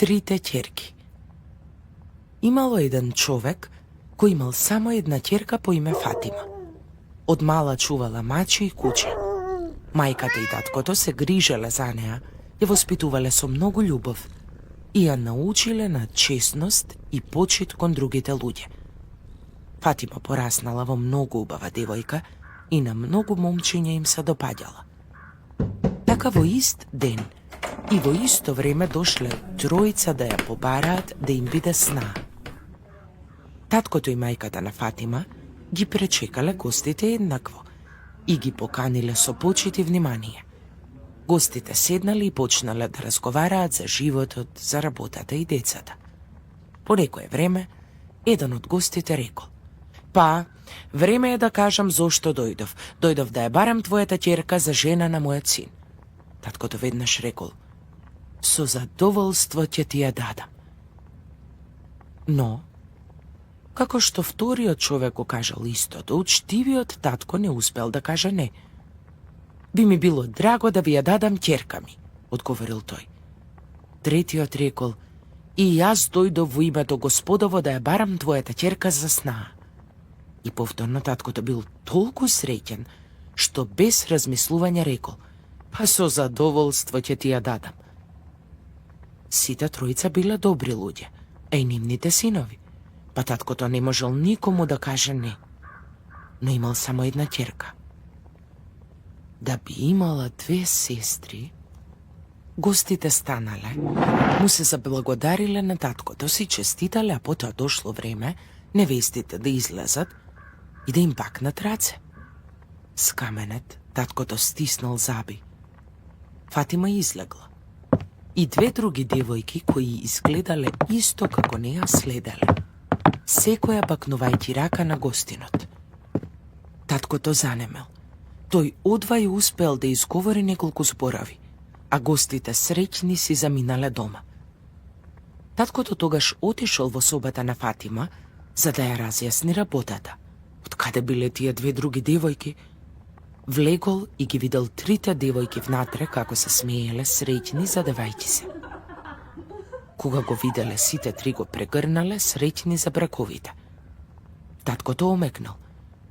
трите ќерки. Имало еден човек кој имал само една ќерка по име Фатима. Од мала чувала мачи и куче. Мајката и таткото се грижеле за неа, ја воспитувале со многу љубов и ја научиле на честност и почит кон другите луѓе. Фатима пораснала во многу убава девојка и на многу момчиња им се допаѓала. Така во ист ден и во исто време дошле тројца да ја побараат да им биде снаа. Таткото и мајката на Фатима ги пречекале гостите еднакво и ги поканиле со почит и внимание. Гостите седнале и почнале да разговараат за животот, за работата и децата. По некое време, еден од гостите рекол: "Па, време е да кажам зошто дојдов. Дојдов да ја барам твојата ќерка за жена на мојот син." Таткото веднаш рекол: "Со задоволство ќе ти ја дадам." Но, како што вториот човек го кажал истото, учтивиот татко не успел да каже не. "Би ми било драго да ви ја дадам ќерка ми," одговорил тој. Третиот рекол: "И јас дојдов во името Господово да ја барам твојата ќерка за снаа." И повторно таткото бил толку среќен, што без размислување рекол: "Па со задоволство ќе ти ја дадам." Сите тројца биле добри луѓе, а и нивните синови. Па таткото не можел никому да каже не. Но имал само една ќерка. Да би имала две сестри, гостите станале, му се заблагодариле на таткото си, честитале, а потоа дошло време невестите да излезат и да им пакнат раце. Скаменет, таткото стиснал заби. Фатима излегла. И две други девојки кои изгледале исто како неа следеле, секоја бакнувајќи рака на гостинот. Таткото занемел. Тој одвај успел да изговори неколку зборови, а гостите среќни си заминале дома. Таткото тогаш отишол во собата на Фатима за да ја разјасни работата. Од каде биле тие две други девојки? Влегол и ги видел трите девојки внатре како се смееле среќни задевајќи се. Кога го виделе сите три го прегрнале среќни за браковите. Таткото омекнал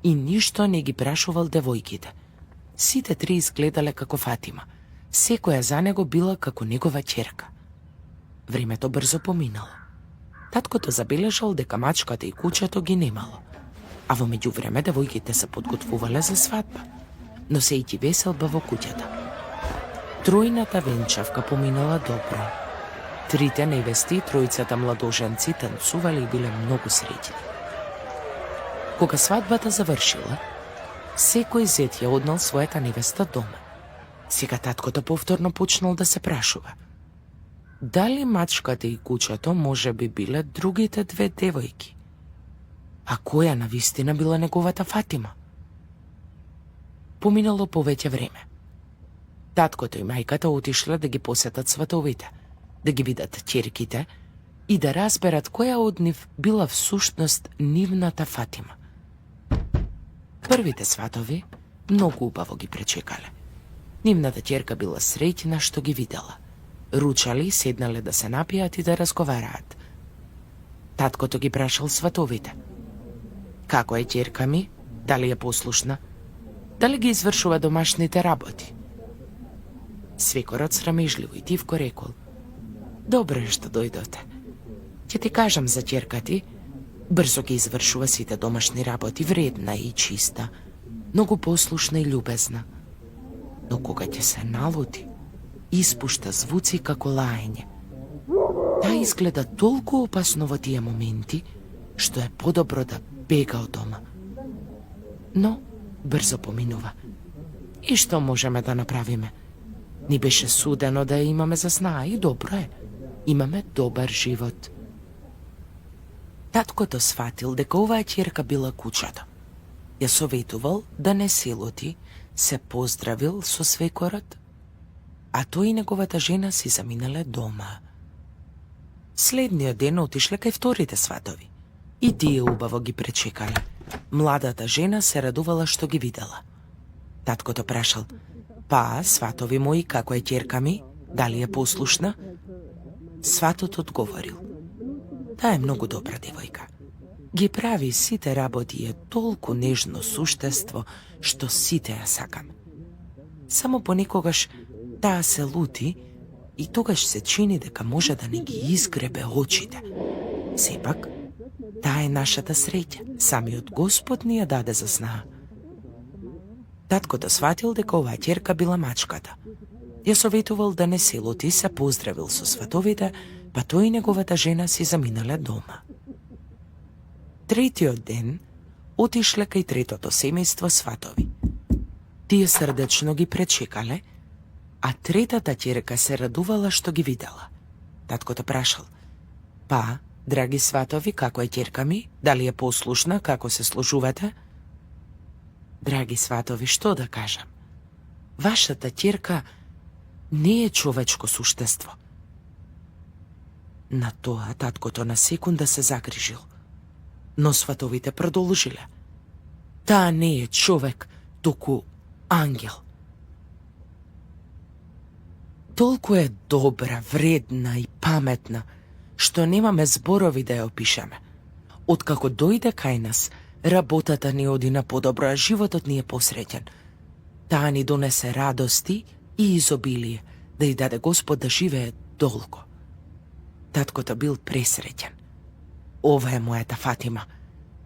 и ништо не ги прашувал девојките. Сите три изгледале како Фатима. Секоја за него била како негова ќерка. Времето брзо поминало. Таткото забележал дека мачката и кучето ги немало, а во меѓувреме девојките се подготвувале за свадба, носејќи веселба во куќата. Тројната венчавка поминала добро. Трите невести и тројцата младоженци танцувале и биле многу среќни. Кога свадбата завршила, секој зет ја однал својата невеста дома. Сега таткото повторно почнал да се прашува: дали мачката и кучето може би биле другите две девојки? А која навистина била неговата Фатима? Поминало повеќе време. Таткото и мајката отишле да ги посетат сватовите, да ги видат ќерките и да разберат која од нив била всушност нивната Фатима. Првите сватови многу убаво ги пречекале. Нивната ќерка била среќна што ги видела. Ручали и седнале да се напијат и да разговараат. Таткото ги прашал сватовите: како е ќерка ми? Дали е послушна? Дали ги извршува домашните работи? Свекорот срамежливо и тивко рекол: добре што дојдоте. Ќе ти кажам за ќерка ти. Брзо ги извршува сите домашни работи, вредна и чиста, многу послушна и љубезна. Но кога ќе се налути, испушта звуци како лаење. Таа изгледа толку опасно во тие моменти, што е подобро да бега од дома. Но брзо поминува. И што можеме да направиме? Ни беше судено да ја имаме за снаа и добро е. Имаме добар живот. Таткото сфатил дека оваа ќерка била кучето. Ја советувал да не се лути, се поздравил со свекорот, а тој и неговата жена си заминале дома. Следниот ден отишле кај вторите сватови. И тие убаво ги пречекале. Младата жена се радувала што ги видела. Таткото прашал: па, сватови мои, како е ќерка ми? Дали е послушна? Сватот одговорил: таа е многу добра девојка. Ги прави сите работи, е толку нежно суштество, што сите ја сакаме. Само понекогаш таа се лути и тогаш се чини дека може да не ги изгребе очите. Сепак, таа е нашата среќа, самиот Господ ни ја даде за снага. Таткото сватил дека оваа ќерка била мачката. Ја советувал да не се лути, се поздравил со сватовите, па тој и неговата жена си заминале дома. Третиот ден отишле кај третото семејство сватови. Тие срдечно ги пречекале, а третата ќерка се радувала што ги видела. Таткото прашал: па, драги сватови, како е ќерка ми? Дали е послушна, како се служувате? Драги сватови, што да кажам? Вашата ќерка не е човечко суштество. На тоа таткото на секунда се загрижил, но сватовите продолжиле: таа не е човек, туку ангел. Толку е добра, вредна и паметна, што немаме зборови да ја опишеме. Откако дојде кај нас, работата ни оди на подобро, а животот ни е посреќен. Таа ни донесе радости и изобилие, да й даде Господ да живее долго. Таткото бил пресреќен. Ова е мојата Фатима,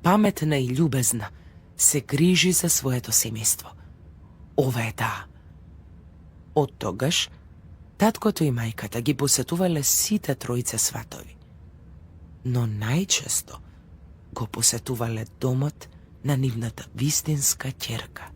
паметна и љубезна, се грижи за своето семејство. Ова е таа. Од тогаш, таткото и мајката ги посетувале сите тројце сватови, но најчесто го посетувале домот на нивната вистинска ќерка.